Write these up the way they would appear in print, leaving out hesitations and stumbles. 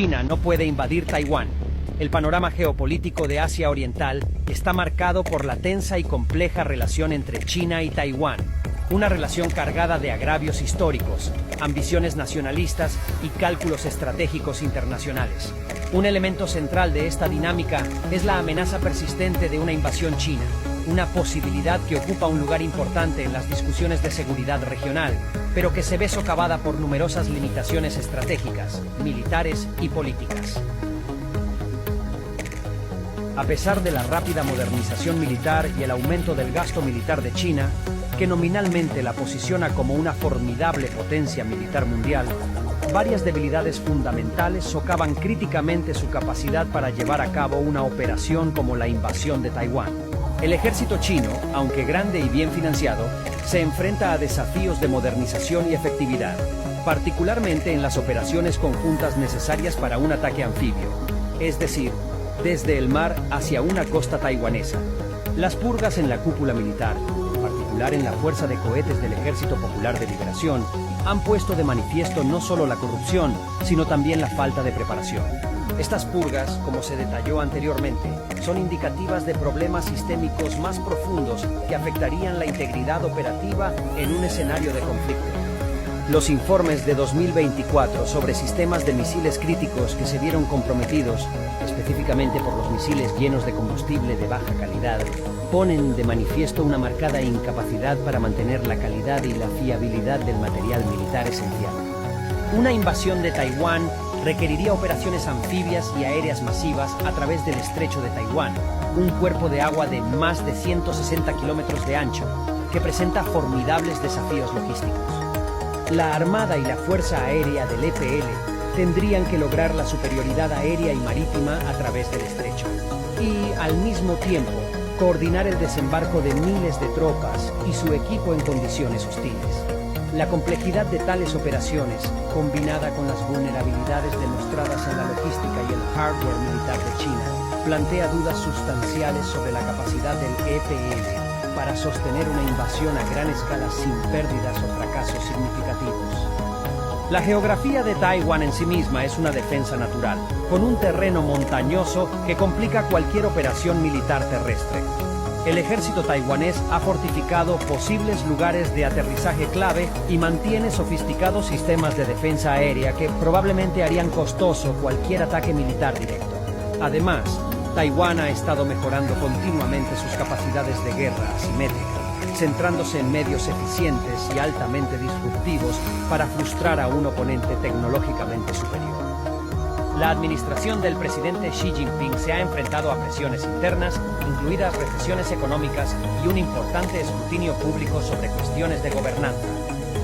China no puede invadir Taiwán. El panorama geopolítico de Asia Oriental está marcado por la tensa y compleja relación entre China y Taiwán, una relación cargada de agravios históricos, ambiciones nacionalistas y cálculos estratégicos internacionales. Un elemento central de esta dinámica es la amenaza persistente de una invasión china, una posibilidad que ocupa un lugar importante en las discusiones de seguridad regional, pero que se ve socavada por numerosas limitaciones estratégicas, militares y políticas. A pesar de la rápida modernización militar y el aumento del gasto militar de China, que nominalmente la posiciona como una formidable potencia militar mundial, varias debilidades fundamentales socavan críticamente su capacidad para llevar a cabo una operación como la invasión de Taiwán. El ejército chino, aunque grande y bien financiado, se enfrenta a desafíos de modernización y efectividad, particularmente en las operaciones conjuntas necesarias para un ataque anfibio, es decir, desde el mar hacia una costa taiwanesa. Las purgas en la cúpula militar, en particular en la Fuerza de Cohetes del Ejército Popular de Liberación, han puesto de manifiesto no solo la corrupción, sino también la falta de preparación. Estas purgas, como se detalló anteriormente, son indicativas de problemas sistémicos más profundos que afectarían la integridad operativa en un escenario de conflicto. Los informes de 2024 sobre sistemas de misiles críticos que se vieron comprometidos, específicamente por los misiles llenos de combustible de baja calidad, ponen de manifiesto una marcada incapacidad para mantener la calidad y la fiabilidad del material militar esencial. Una invasión de Taiwán requeriría operaciones anfibias y aéreas masivas a través del Estrecho de Taiwán, un cuerpo de agua de más de 160 kilómetros de ancho, que presenta formidables desafíos logísticos. La Armada y la Fuerza Aérea del EPL tendrían que lograr la superioridad aérea y marítima a través del estrecho, y, al mismo tiempo, coordinar el desembarco de miles de tropas y su equipo en condiciones hostiles. La complejidad de tales operaciones, combinada con las vulnerabilidades demostradas en la logística y el hardware militar de China, plantea dudas sustanciales sobre la capacidad del EPL para sostener una invasión a gran escala sin pérdidas o fracasos significativos. La geografía de Taiwán en sí misma es una defensa natural, con un terreno montañoso que complica cualquier operación militar terrestre. El ejército taiwanés ha fortificado posibles lugares de aterrizaje clave y mantiene sofisticados sistemas de defensa aérea que probablemente harían costoso cualquier ataque militar directo. Además, Taiwán ha estado mejorando continuamente sus capacidades de guerra asimétrica, centrándose en medios eficientes y altamente disruptivos para frustrar a un oponente tecnológicamente superior. La administración del presidente Xi Jinping se ha enfrentado a presiones internas, incluidas recesiones económicas y un importante escrutinio público sobre cuestiones de gobernanza.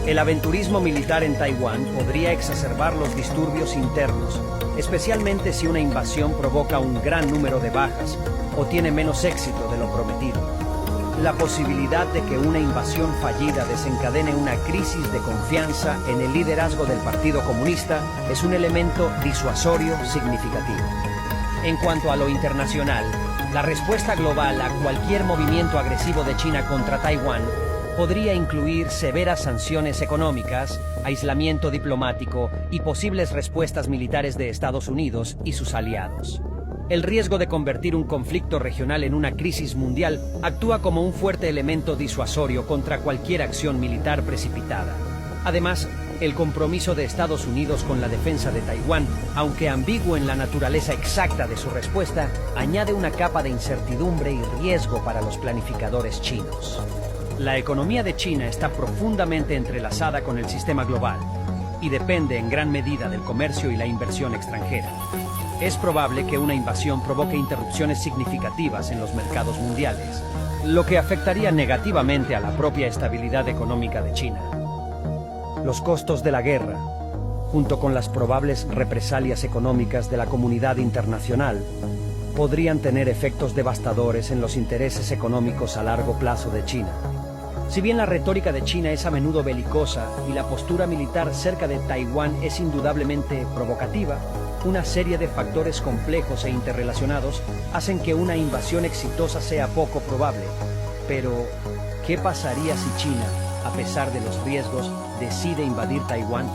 El aventurismo militar en Taiwán podría exacerbar los disturbios internos, especialmente si una invasión provoca un gran número de bajas o tiene menos éxito de lo prometido. La posibilidad de que una invasión fallida desencadene una crisis de confianza en el liderazgo del Partido Comunista es un elemento disuasorio significativo. En cuanto a lo internacional, la respuesta global a cualquier movimiento agresivo de China contra Taiwán podría incluir severas sanciones económicas, aislamiento diplomático y posibles respuestas militares de Estados Unidos y sus aliados. El riesgo de convertir un conflicto regional en una crisis mundial actúa como un fuerte elemento disuasorio contra cualquier acción militar precipitada. Además, el compromiso de Estados Unidos con la defensa de Taiwán, aunque ambiguo en la naturaleza exacta de su respuesta, añade una capa de incertidumbre y riesgo para los planificadores chinos. La economía de China está profundamente entrelazada con el sistema global y depende en gran medida del comercio y la inversión extranjera. Es probable que una invasión provoque interrupciones significativas en los mercados mundiales, lo que afectaría negativamente a la propia estabilidad económica de China. Los costos de la guerra, junto con las probables represalias económicas de la comunidad internacional, podrían tener efectos devastadores en los intereses económicos a largo plazo de China. Si bien la retórica de China es a menudo belicosa y la postura militar cerca de Taiwán es indudablemente provocativa, una serie de factores complejos e interrelacionados hacen que una invasión exitosa sea poco probable. Pero, ¿qué pasaría si China, a pesar de los riesgos, decide invadir Taiwán?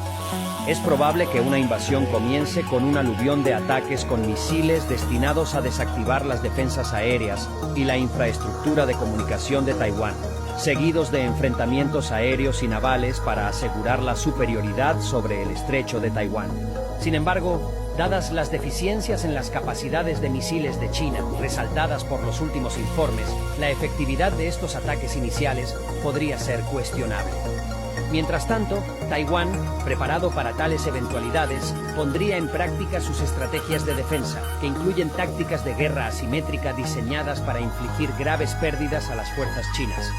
Es probable que una invasión comience con un aluvión de ataques con misiles destinados a desactivar las defensas aéreas y la infraestructura de comunicación de Taiwán, seguidos de enfrentamientos aéreos y navales para asegurar la superioridad sobre el estrecho de Taiwán. Sin embargo, dadas las deficiencias en las capacidades de misiles de China, resaltadas por los últimos informes, la efectividad de estos ataques iniciales podría ser cuestionable. Mientras tanto, Taiwán, preparado para tales eventualidades, pondría en práctica sus estrategias de defensa, que incluyen tácticas de guerra asimétrica diseñadas para infligir graves pérdidas a las fuerzas chinas.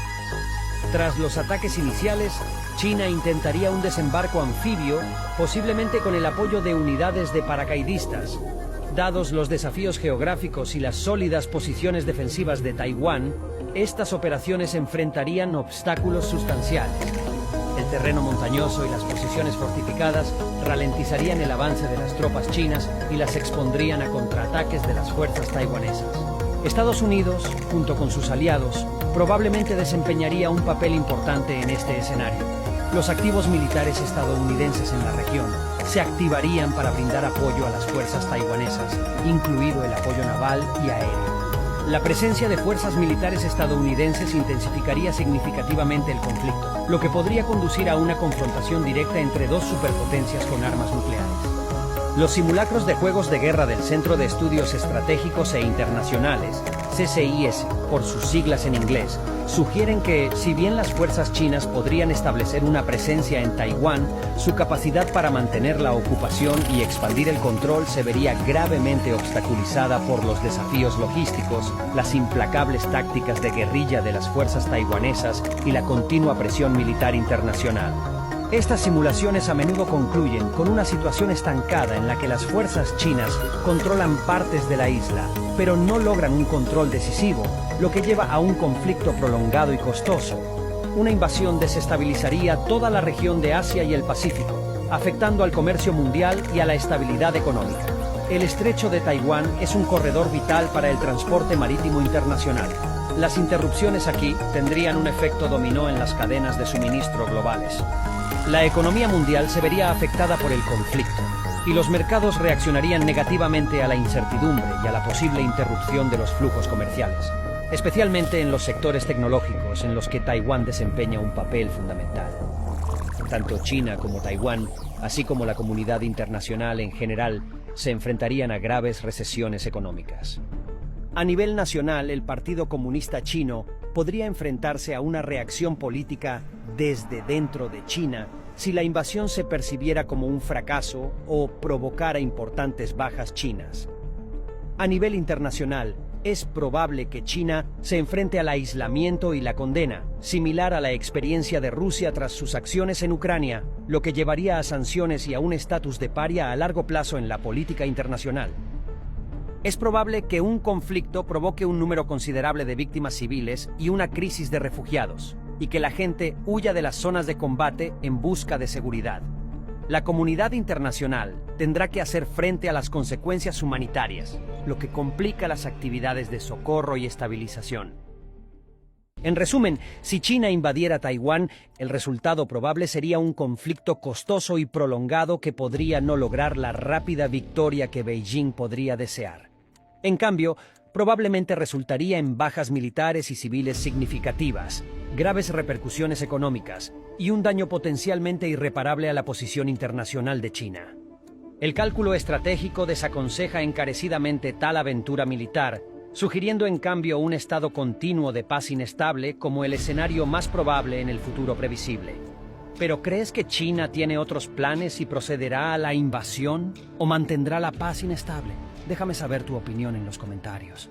Tras los ataques iniciales, China intentaría un desembarco anfibio, posiblemente con el apoyo de unidades de paracaidistas. Dados los desafíos geográficos y las sólidas posiciones defensivas de Taiwán, estas operaciones enfrentarían obstáculos sustanciales. El terreno montañoso y las posiciones fortificadas ralentizarían el avance de las tropas chinas y las expondrían a contraataques de las fuerzas taiwanesas. Estados Unidos, junto con sus aliados, probablemente desempeñaría un papel importante en este escenario. Los activos militares estadounidenses en la región se activarían para brindar apoyo a las fuerzas taiwanesas, incluido el apoyo naval y aéreo. La presencia de fuerzas militares estadounidenses intensificaría significativamente el conflicto, lo que podría conducir a una confrontación directa entre dos superpotencias con armas nucleares. Los simulacros de juegos de guerra del Centro de Estudios Estratégicos e Internacionales, CCIS, por sus siglas en inglés, sugieren que, si bien las fuerzas chinas podrían establecer una presencia en Taiwán, su capacidad para mantener la ocupación y expandir el control se vería gravemente obstaculizada por los desafíos logísticos, las implacables tácticas de guerrilla de las fuerzas taiwanesas y la continua presión militar internacional. Estas simulaciones a menudo concluyen con una situación estancada en la que las fuerzas chinas controlan partes de la isla, pero no logran un control decisivo, lo que lleva a un conflicto prolongado y costoso. Una invasión desestabilizaría toda la región de Asia y el Pacífico, afectando al comercio mundial y a la estabilidad económica. El estrecho de Taiwán es un corredor vital para el transporte marítimo internacional. Las interrupciones aquí tendrían un efecto dominó en las cadenas de suministro globales. La economía mundial se vería afectada por el conflicto, y los mercados reaccionarían negativamente a la incertidumbre y a la posible interrupción de los flujos comerciales, especialmente en los sectores tecnológicos en los que Taiwán desempeña un papel fundamental. Tanto China como Taiwán, así como la comunidad internacional en general, se enfrentarían a graves recesiones económicas. A nivel nacional, el Partido Comunista Chino podría enfrentarse a una reacción política desde dentro de China si la invasión se percibiera como un fracaso o provocara importantes bajas chinas. A nivel internacional, es probable que China se enfrente al aislamiento y la condena, similar a la experiencia de Rusia tras sus acciones en Ucrania, lo que llevaría a sanciones y a un estatus de paria a largo plazo en la política internacional. Es probable que un conflicto provoque un número considerable de víctimas civiles y una crisis de refugiados, y que la gente huya de las zonas de combate en busca de seguridad. La comunidad internacional tendrá que hacer frente a las consecuencias humanitarias, lo que complica las actividades de socorro y estabilización. En resumen, si China invadiera Taiwán, el resultado probable sería un conflicto costoso y prolongado que podría no lograr la rápida victoria que Beijing podría desear. En cambio, probablemente resultaría en bajas militares y civiles significativas, graves repercusiones económicas y un daño potencialmente irreparable a la posición internacional de China. El cálculo estratégico desaconseja encarecidamente tal aventura militar, sugiriendo en cambio un estado continuo de paz inestable como el escenario más probable en el futuro previsible. ¿Pero crees que China tiene otros planes y procederá a la invasión o mantendrá la paz inestable? Déjame saber tu opinión en los comentarios.